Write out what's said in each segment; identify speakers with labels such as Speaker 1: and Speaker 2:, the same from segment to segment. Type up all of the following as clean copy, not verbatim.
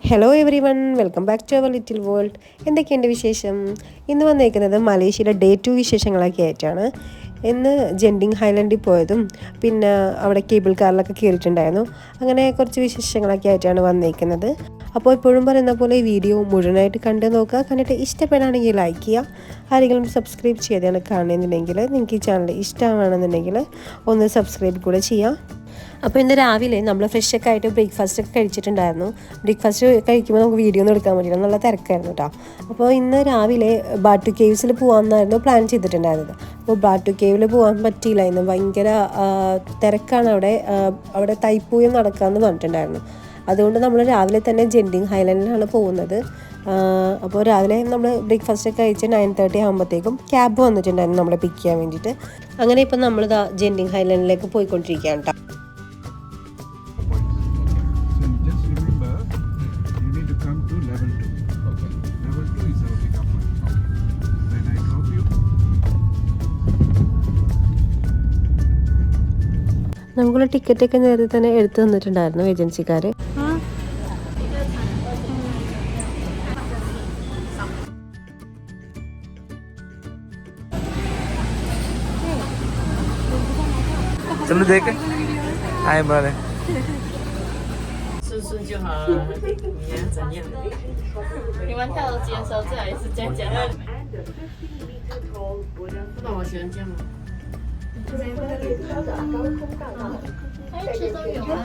Speaker 1: Hello every one, welcome back to our little world. എന്തൊക്കെയുണ്ട് വിശേഷം? ഇന്ന് വന്നേക്കുന്നത് മലേഷ്യയിലെ ഡേ 2 വിശേഷങ്ങളൊക്കെ ആയിട്ടാണ്. ഇന്ന് ജെൻഡിങ് ഹൈലൻഡിൽ പോയതും പിന്നെ അവിടെ കേബിൾ കാറിലൊക്കെ കയറിയിട്ടുണ്ടായിരുന്നു. അങ്ങനെ കുറച്ച് വിശേഷങ്ങളൊക്കെ ആയിട്ടാണ് വന്നേക്കുന്നത്. അപ്പോൾ ഇപ്പോഴും പറയുന്ന പോലെ ഈ വീഡിയോ മുഴുവനായിട്ട് കണ്ട് നോക്കുക. കണ്ടിട്ട് ഇഷ്ടപ്പെടുകയാണെങ്കിൽ ലൈക്ക് ചെയ്യുക. ആരെങ്കിലും സബ്സ്ക്രൈബ് ചെയ്താണ് കാണുന്നുണ്ടെങ്കിൽ നിങ്ങൾക്ക് ഈ ചാനൽ ഇഷ്ടമാണെന്നുണ്ടെങ്കിൽ ഒന്ന് സബ്സ്ക്രൈബ് കൂടെ ചെയ്യാം. അപ്പോൾ ഇന്ന് രാവിലെ നമ്മൾ ഫ്രഷൊക്കെ ആയിട്ട് ബ്രേക്ക്ഫാസ്റ്റ് ഒക്കെ കഴിച്ചിട്ടുണ്ടായിരുന്നു. ബ്രേക്ക്ഫാസ്റ്റ് കഴിക്കുമ്പോൾ നമുക്ക് വീഡിയോ ഒന്നും എടുക്കാൻ പറ്റില്ല, നല്ല തിരക്കായിരുന്നു കേട്ടോ. അപ്പോൾ ഇന്ന് രാവിലെ ബാട്ടു കേവ്സിൽ പോകാമെന്നായിരുന്നു പ്ലാൻ ചെയ്തിട്ടുണ്ടായിരുന്നത്. അപ്പോൾ ബാട്ടു കേവിൽ പോകാൻ പറ്റിയില്ല, ഇന്ന് ഭയങ്കര തിരക്കാണ് അവിടെ തൈപ്പൂയം നടക്കാമെന്ന് പറഞ്ഞിട്ടുണ്ടായിരുന്നു. അതുകൊണ്ട് നമ്മൾ രാവിലെ തന്നെ ജെൻഡിങ് ഹൈലൻഡിലാണ് പോകുന്നത്. അപ്പോൾ രാവിലെ നമ്മൾ ബ്രേക്ക്ഫാസ്റ്റ് ഒക്കെ കഴിച്ച് 9:30 ആകുമ്പോഴത്തേക്കും ക്യാബ് വന്നിട്ടുണ്ടായിരുന്നു നമ്മളെ പിക്ക് ചെയ്യാൻ വേണ്ടിയിട്ട്. അങ്ങനെ ഇപ്പം നമ്മളിതാ ജെൻഡിങ് ഹൈലൻഡിലേക്ക് പോയിക്കൊണ്ടിരിക്കുകയാണ് കേട്ടോ. നമുക്കുള്ള ടിക്കറ്റൊക്കെ നേരത്തെ തന്നെ എടുത്തു തന്നിട്ടുണ്ടായിരുന്നു ഏജൻസിക്കാർ.
Speaker 2: चलो देखे आए बारे
Speaker 3: 顺顺就好了，你要怎样？你玩跳楼机的时候，最好也是这样讲。不懂我喜欢这样吗？哎，其实都有啊，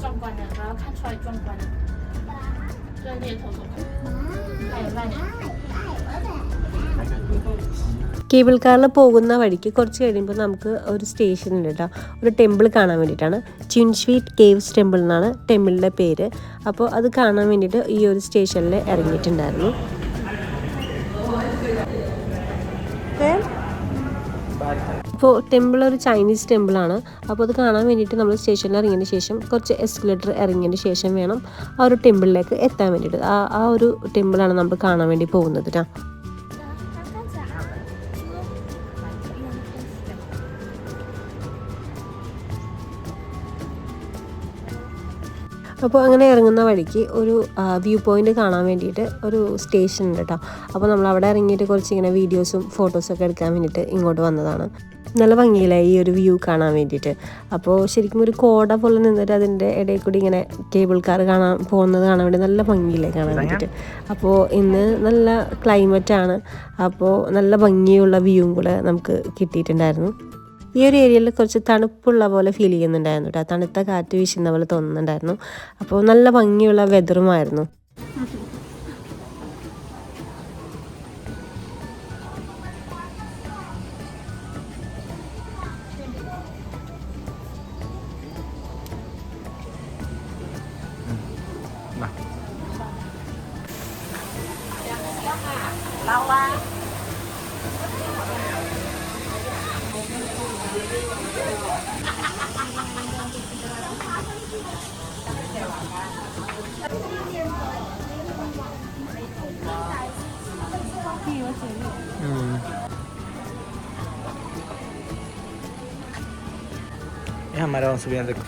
Speaker 3: 壮观的，然后看出来壮观的，专业头头看，还有烂脸。
Speaker 1: കേബിൾ കാറിൽ പോകുന്ന വഴിക്ക് കുറച്ച് കഴിയുമ്പോൾ നമുക്ക് ഒരു സ്റ്റേഷൻ ഉണ്ട് കേട്ടോ, ഒരു ടെമ്പിൾ കാണാൻ വേണ്ടിയിട്ടാണ്. ചിൻസ്വീറ്റ് കേവ്സ് ടെമ്പിൾ എന്നാണ് ടെമ്പിളിൻ്റെ പേര്. അപ്പോൾ അത് കാണാൻ വേണ്ടിയിട്ട് ഈ ഒരു സ്റ്റേഷനിൽ ഇറങ്ങിയിട്ടുണ്ടായിരുന്നു. അപ്പോൾ ടെമ്പിൾ ഒരു ചൈനീസ് ടെമ്പിളാണ്. അപ്പോൾ അത് കാണാൻ വേണ്ടിയിട്ട് നമ്മൾ സ്റ്റേഷനിൽ ഇറങ്ങിയതിന് ശേഷം കുറച്ച് എസ്കലേറ്റർ ഇറങ്ങിയതിന് ശേഷം വേണം ആ ഒരു ടെമ്പിളിലേക്ക് എത്താൻ വേണ്ടിയിട്ട്. ആ ഒരു ടെമ്പിളാണ് നമ്മൾ കാണാൻ വേണ്ടി പോകുന്നത് കേട്ടോ. അപ്പോൾ അങ്ങനെ ഇറങ്ങുന്ന വഴിക്ക് ഒരു വ്യൂ പോയിൻ്റ് കാണാൻ വേണ്ടിയിട്ട് ഒരു സ്റ്റേഷൻ ഉണ്ട് കേട്ടോ. അപ്പോൾ നമ്മൾ അവിടെ ഇറങ്ങിയിട്ട് കുറച്ച് ഇങ്ങനെ വീഡിയോസും ഫോട്ടോസൊക്കെ എടുക്കാൻ വേണ്ടിയിട്ട് ഇങ്ങോട്ട് വന്നതാണ്. നല്ല ഭംഗിയില്ലേ ഈ ഒരു വ്യൂ കാണാൻ വേണ്ടിയിട്ട്. അപ്പോൾ ശരിക്കും ഒരു കോട പോലെ നിന്നിട്ട് അതിൻ്റെ ഇടയിൽ കൂടി ഇങ്ങനെ കേബിൾ കാർ പോകുന്നത് കാണാൻ വേണ്ടി നല്ല ഭംഗിയില്ലേ കാണാൻ വേണ്ടിയിട്ട്. അപ്പോൾ ഇന്ന് നല്ല ക്ലൈമറ്റാണ്, അപ്പോൾ നല്ല ഭംഗിയുള്ള വ്യൂവും കൂടെ നമുക്ക് കിട്ടിയിട്ടുണ്ടായിരുന്നു. ഈ ഒരു ഏരിയയിൽ കുറച്ച് തണുപ്പുള്ള പോലെ ഫീൽ ചെയ്യുന്നുണ്ടായിരുന്നു കേട്ടോ, തണുത്ത കാറ്റ് വീശുന്ന പോലെ തോന്നുന്നുണ്ടായിരുന്നു. അപ്പോൾ നല്ല ഭംഗിയുള്ള വെതറുമായിരുന്നു.
Speaker 2: हमारा वहाँ सुबह देखो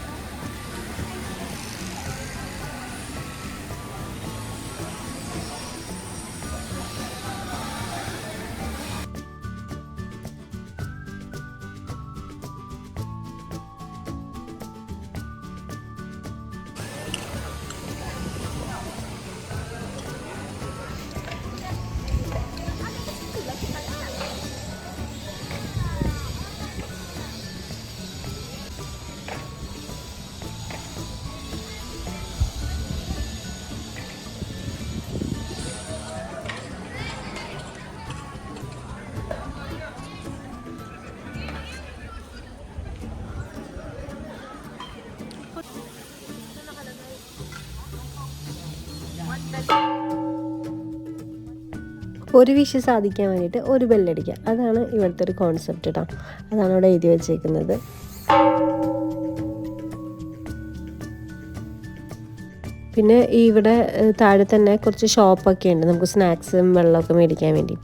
Speaker 2: ഒരു വിഷ് സാധിക്കാൻ വേണ്ടിയിട്ട് ഒരു ബെല്ലടിക്കുക, അതാണ് ഇവിടുത്തെ ഒരു കോൺസെപ്റ്റ് കേട്ടോ. അതാണ് അവിടെ എഴുതി വെച്ചേക്കുന്നത്. പിന്നെ ഇവിടെ താഴെ തന്നെ കുറച്ച് ഷോപ്പൊക്കെ ഉണ്ട്, നമുക്ക് സ്നാക്സും വെള്ളമൊക്കെ മേടിക്കാൻ വേണ്ടി.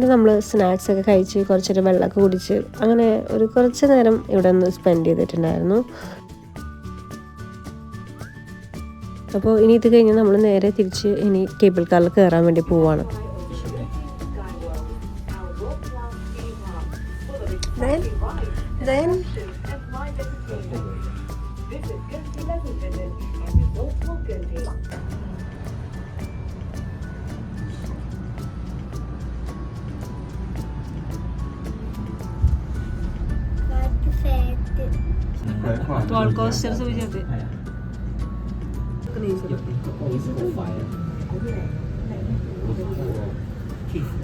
Speaker 2: എന്നിട്ട് നമ്മൾ സ്നാക്സൊക്കെ കഴിച്ച് കുറച്ചൊരു വെള്ളമൊക്കെ കുടിച്ച് അങ്ങനെ ഒരു കുറച്ച് നേരം ഇവിടെ ഒന്ന് സ്പെൻഡ് ചെയ്തിട്ടുണ്ടായിരുന്നു. അപ്പോൾ ഇനി ഇത് കഴിഞ്ഞ് നമ്മൾ നേരെ തിരിച്ച് ഇനി കേബിൾ കാറിൽ കയറാൻ വേണ്ടി പോവാണ്.
Speaker 1: Then
Speaker 2: रोलर कोस्टर से भी जाते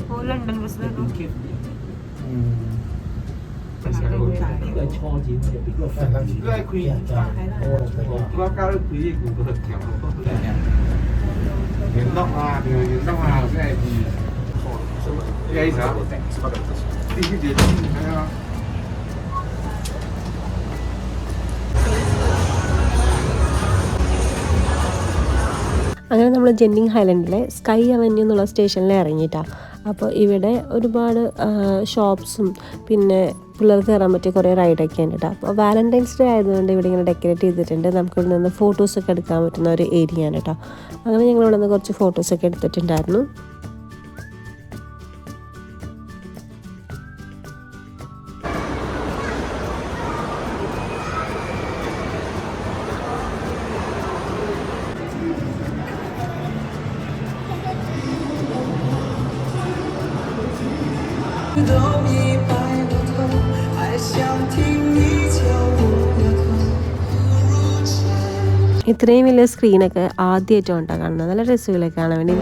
Speaker 2: वो लंदन बस में तो
Speaker 4: 呢個係錯字，呢個係佢國家都佢呢個個條元綠啊，定係元綠啊，即係幾時啊？呢啲嘢係啊。
Speaker 2: അങ്ങനെ നമ്മൾ ജെന്നിങ് ഹൈലൻഡിലെ സ്കൈ അവന്യൂ എന്നുള്ള സ്റ്റേഷനിൽ ഇറങ്ങിയിട്ടാണ്. അപ്പോൾ ഇവിടെ ഒരുപാട് ഷോപ്സും പിന്നെ പിള്ളേർക്ക് കയറാൻ പറ്റിയ കുറേ റൈഡൊക്കെ ഉണ്ട് കേട്ടോ. അപ്പോൾ വാലന്റൈൻസ് ഡേ ആയതുകൊണ്ട് ഇവിടെ ഇങ്ങനെ ഡെക്കറേറ്റ് ചെയ്തിട്ടുണ്ട്. നമുക്ക് ഇവിടെ നിന്ന് ഫോട്ടോസൊക്കെ എടുക്കാൻ പറ്റുന്ന ഒരു ഏരിയ ആണ് കേട്ടോ. അങ്ങനെ ഞങ്ങൾ ഇവിടെ നിന്ന് കുറച്ച് ഫോട്ടോസൊക്കെ എടുത്തിട്ടുണ്ടായിരുന്നു. ഇത്രയും വലിയ സ്ക്രീനൊക്കെ ആദ്യമായിട്ടും ഉണ്ടാണ് കാണുന്നത്. നല്ല രസമില്ലേ കാണാൻ വേണ്ടി.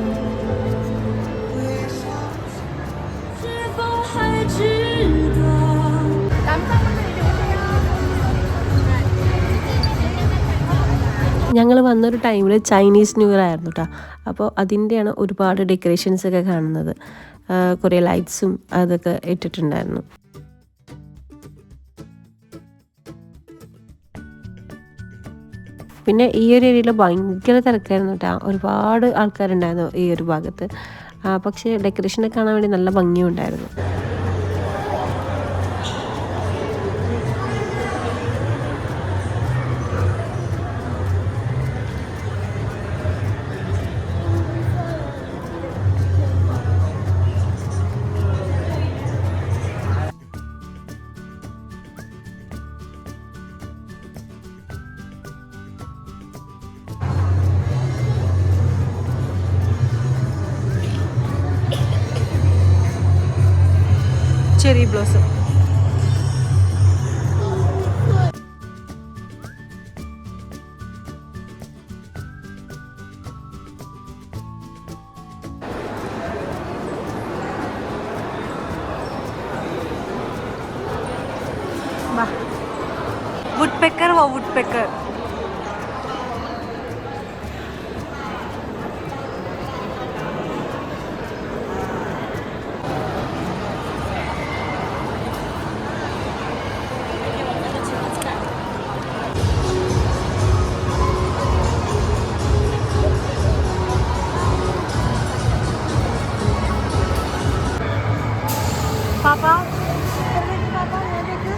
Speaker 2: ഞങ്ങൾ വന്നൊരു ടൈമിൽ ചൈനീസ് ന്യൂ ഇയർ ആയിരുന്നു കേട്ടോ. അപ്പോൾ അതിൻ്റെയാണ് ഒരുപാട് ഡെക്കറേഷൻസൊക്കെ കാണുന്നത്. കുറേ ലൈറ്റ്സും അതൊക്കെ ഇട്ടിട്ടുണ്ടായിരുന്നു. പിന്നെ ഈ ഒരു ഏരിയയിൽ ഭയങ്കര തിരക്കായിരുന്നു കേട്ടോ. ഒരുപാട് ആൾക്കാരുണ്ടായിരുന്നു ഈ ഒരു ഭാഗത്ത്. പക്ഷേ ഡെക്കറേഷനെ കാണാൻ വേണ്ടി നല്ല ഭംഗിയും ഉണ്ടായിരുന്നു. ചെറി ബ്ലോസം woodpecker वो woodpecker पापा पापा ये देखो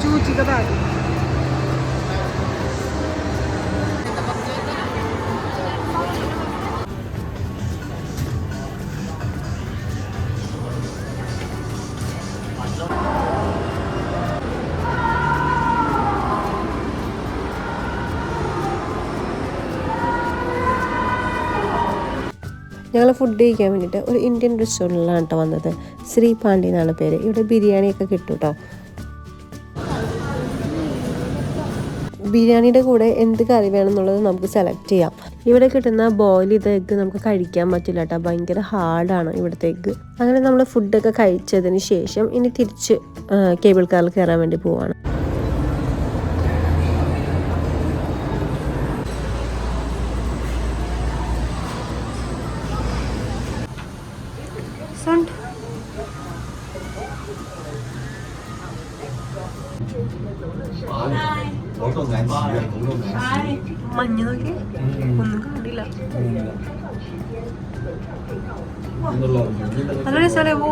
Speaker 2: चूची का बैग ഞങ്ങൾ ഫുഡ് കഴിക്കാൻ വേണ്ടിയിട്ട് ഒരു ഇന്ത്യൻ റെസ്റ്റോറൻറ്റിലാണ് കേട്ടോ വന്നത്. ശ്രീ പാണ്ഡ്യ എന്നാണ് പേര്. ഇവിടെ ബിരിയാണിയൊക്കെ കിട്ടും കേട്ടോ. ബിരിയാണിയുടെ കൂടെ എന്ത് കറി വേണമെന്നുള്ളത് നമുക്ക് സെലക്ട് ചെയ്യാം. ഇവിടെ കിട്ടുന്ന ബോയിൽ ചെയ്ത എഗ്ഗ് നമുക്ക് കഴിക്കാൻ പറ്റില്ല കേട്ടോ, ഭയങ്കര ഹാർഡാണ് ഇവിടുത്തെ എഗ്ഗ്. അങ്ങനെ നമ്മൾ ഫുഡൊക്കെ കഴിച്ചതിന് ശേഷം ഇനി തിരിച്ച് കേബിൾ കാറിൽ കയറാൻ വേണ്ടി പോവാണ്. മഞ്ഞ് നോക്കി ഒന്നും കാണില്ല. നല്ല രസമല്ലേ? ഓ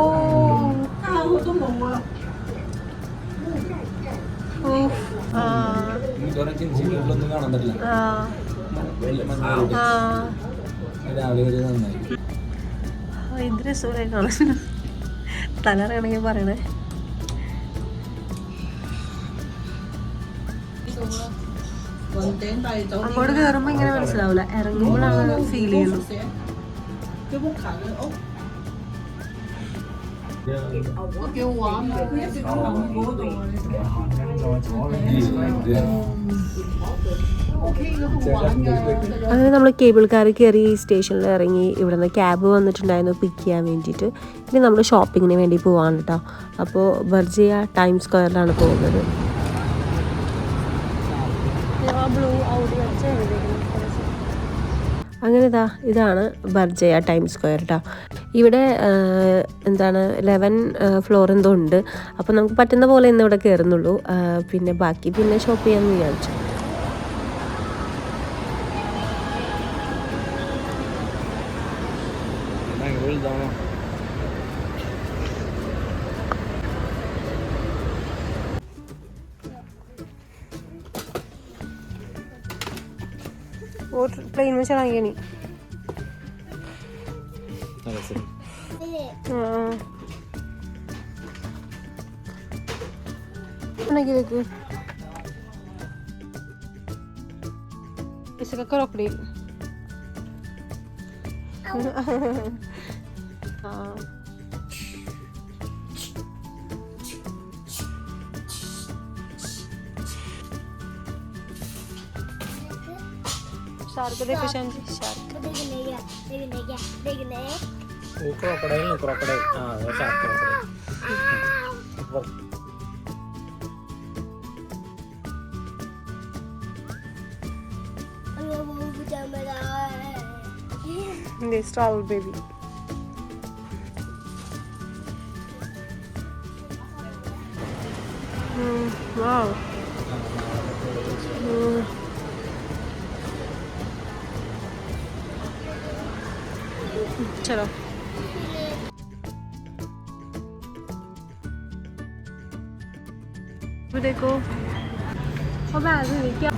Speaker 2: ഇത് രസമായി കാണാൻ. തലറിയണമെങ്കിൽ പറയണേ. അങ്ങോട്ട് കയറുമ്പോ ഇങ്ങനെ മനസ്സിലാവില്ല, ഇറങ്ങുമ്പോഴാണ് ഫീൽ ചെയ്യുന്നത്. അങ്ങനെ നമ്മൾ കേബിൾ കാറിൽ കയറി സ്റ്റേഷനിൽ ഇറങ്ങി. ഇവിടുന്ന് ക്യാബ് വന്നിട്ടുണ്ടായിരുന്നു പിക്ക് ചെയ്യാൻ വേണ്ടിയിട്ട്. ഇനി നമ്മൾ ഷോപ്പിങ്ങിന് വേണ്ടി പോവാണ് കേട്ടോ. അപ്പോൾ ബർജിയ ടൈം സ്ക്വയറിലാണ് പോകുന്നത്. അങ്ങനെ ഇതാണ് ബർജയ ടൈം സ്ക്വയർ കേട്ടോ. ഇവിടെ എന്താണ് 11 ഫ്ലോർ എന്തോ ഉണ്ട്. അപ്പോൾ നമുക്ക് പറ്റുന്ന പോലെ ഇന്ന് ഇവിടെ കയറുന്നുള്ളൂ. പിന്നെ ബാക്കി പിന്നെ ഷോപ്പ് ചെയ്യാമെന്ന് വിചാരിച്ചു. और प्लेन में चलाएंगे नहीं। देखो इसका क्रोकोडाइल। हाँ शार्क देखो शान जी, शार्क देखने
Speaker 5: वो क्रोकोडाइल हाँ वो shark crocodile.
Speaker 1: They stall baby. Wow. चलो देखो अब क्या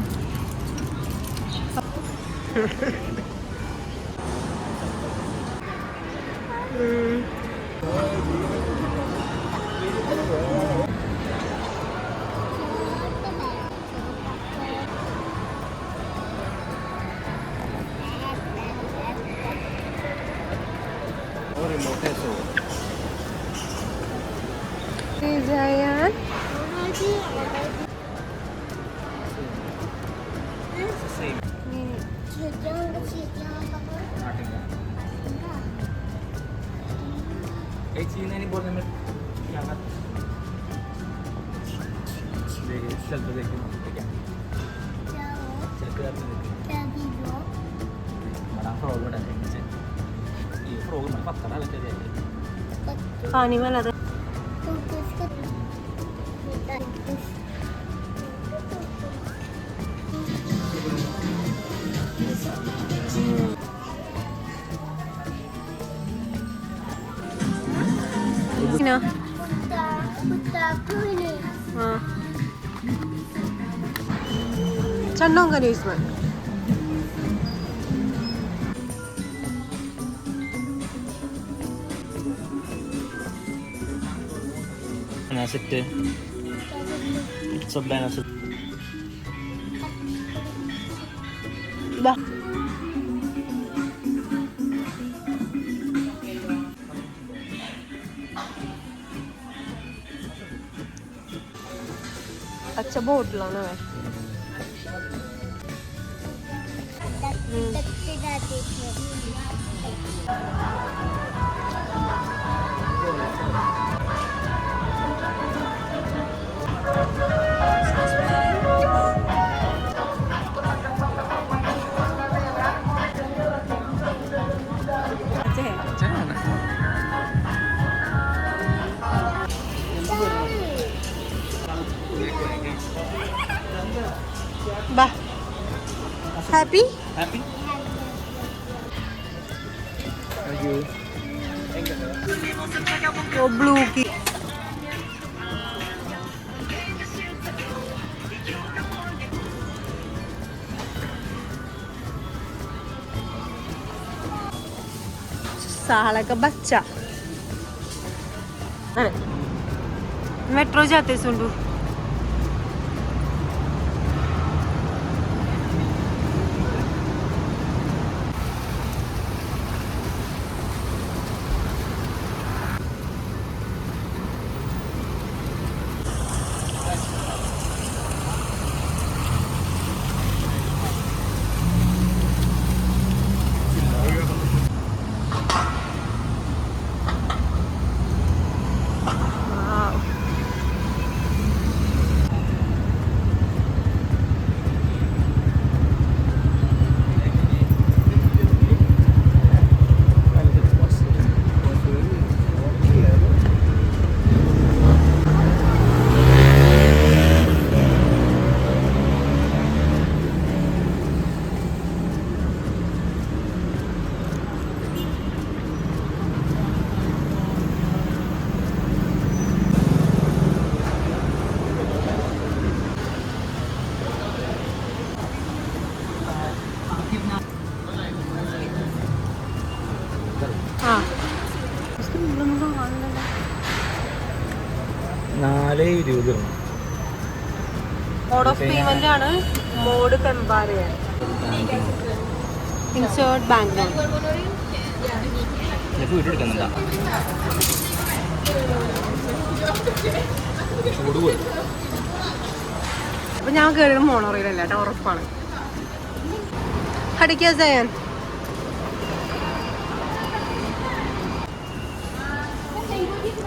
Speaker 1: Zayan.
Speaker 5: एक चीज नहीं बोलने में क्या बात देखिए चल तो देखिए ठीक है चल तो देखिए बड़ा फ्रॉग बड़ा है नीचे ये फ्रॉग में पत्ता ना लगे जाएगा
Speaker 1: पानी में लगा ना हाँ चन्नों का न्यूज़ में
Speaker 5: ना सकते सब बना सकते
Speaker 1: अच्छा बोर्ड लाना है Bah. Happy?
Speaker 5: Happy? Thank you.
Speaker 1: Oh, blue key. साला का बच्चा। अरे मेट्रो जाते सुंडू। हाँ
Speaker 5: 4:20
Speaker 1: മോഡ് ഓഫ് പേയ്മെന്റ് ആണ് മോഡ് പെമ്പാറ ഇൻസേർട്ട് ബാംഗ്ലൂർ
Speaker 5: വീഡിയോ എടുക്കുന്നുണ്ടാ ചൂട് പോയി
Speaker 1: അപ്പൊ ഞാൻ കയറിയത് മോണോറയിലല്ല കേട്ടോ ഉറപ്പാണ് ഹടിക്കാ സയൻ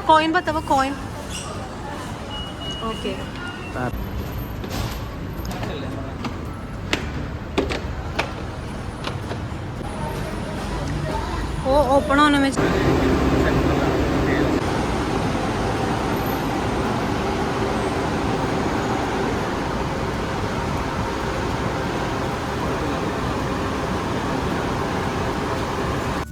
Speaker 1: कॉइन बताओ कॉइन ओके वो ओपन होने में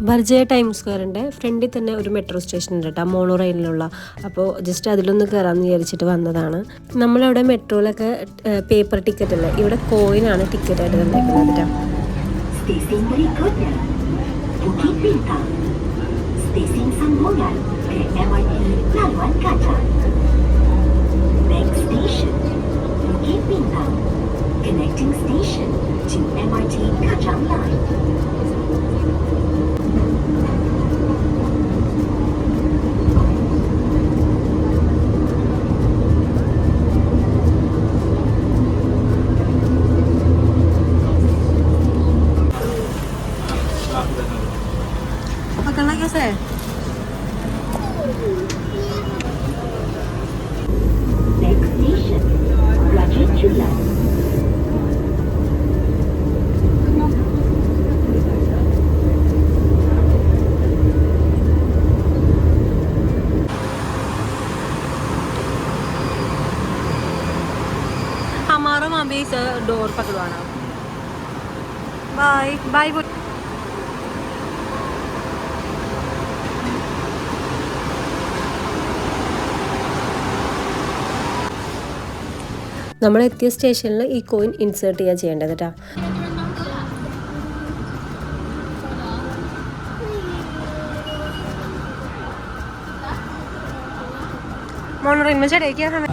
Speaker 2: ബർജയ ടൈം സ്ക്വയറിൻ്റെ ഫ്രണ്ടിൽ തന്നെ ഒരു മെട്രോ സ്റ്റേഷൻ ഉണ്ട് കേട്ടോ മോണോ റെയിലിലുള്ള അപ്പോൾ ജസ്റ്റ് അതിലൊന്ന് കയറാമെന്ന് വിചാരിച്ചിട്ട് വന്നതാണ് നമ്മളവിടെ മെട്രോയിലൊക്കെ പേപ്പർ ടിക്കറ്റ് അല്ല ഇവിടെ കോയിനാണ് ടിക്കറ്റായിട്ട് തന്നേക്കുന്നത് കേട്ടോ
Speaker 6: Stasiun berikutnya Bukit Bintang. Stesen sambungan ke MRT Laluan Kaca. Next station, Bukit Bintang. Connecting station to MRT Kajang Line.
Speaker 1: पकड़ना कैसे है
Speaker 6: Next station, Raja Chulan.
Speaker 1: हमारा वहाँ भी इस डोर पकड़वाना बाय बाय
Speaker 2: നമ്മൾ എത്തിയ സ്റ്റേഷനിൽ ഈ കോയിൻ ഇൻസേർട്ട് ചെയ്യുക ചെയ്യേണ്ടത് കേട്ടോ
Speaker 1: मोनोरेल में चढ़े क्या हमें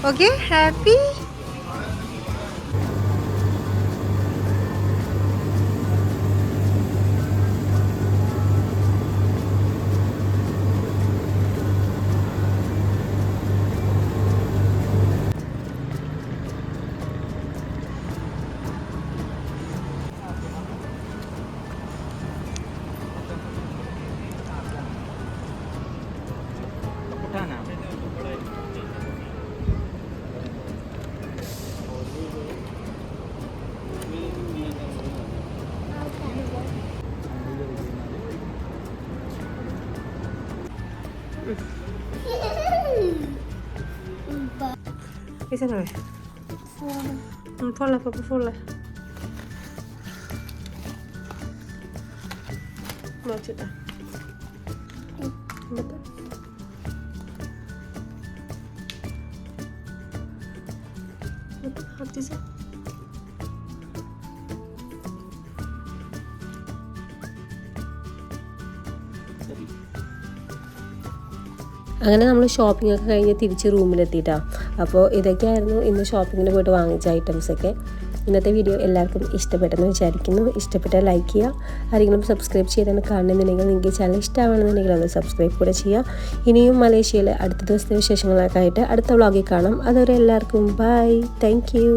Speaker 1: ഓക്കെ ഹാപ്പി.
Speaker 5: उठाना
Speaker 1: Isa na eh. Folle, pappa, folle. Nochita. Betul. Betul, hati sih.
Speaker 2: അങ്ങനെ നമ്മൾ ഷോപ്പിംഗ് ഒക്കെ കഴിഞ്ഞ് തിരിച്ച് റൂമിലെത്തിയിട്ടാണ്. അപ്പോൾ ഇതൊക്കെയായിരുന്നു ഇന്ന് ഷോപ്പിങ്ങിന് പോയിട്ട് വാങ്ങിച്ച ഐറ്റംസൊക്കെ. ഇന്നത്തെ വീഡിയോ എല്ലാവർക്കും ഇഷ്ടപ്പെട്ടെന്ന് വിചാരിക്കുന്നു. ഇഷ്ടപ്പെട്ടാൽ ലൈക്ക് ചെയ്യുക. ആരെങ്കിലും സബ്സ്ക്രൈബ് ചെയ്താണ് കാണുന്നുണ്ടെങ്കിൽ നിങ്ങൾക്ക് ചാനൽ ഇഷ്ടമാണെന്നുണ്ടെങ്കിൽ ഒന്ന് സബ്സ്ക്രൈബ് കൂടെ ചെയ്യുക. ഇനിയും മലേഷ്യയിലെ അടുത്ത ദിവസത്തെ വിശേഷങ്ങളൊക്കെ ആയിട്ട് അടുത്ത വ്ളോഗിൽ കാണാം. അതുവരെ എല്ലാവർക്കും ബൈ. Thank you.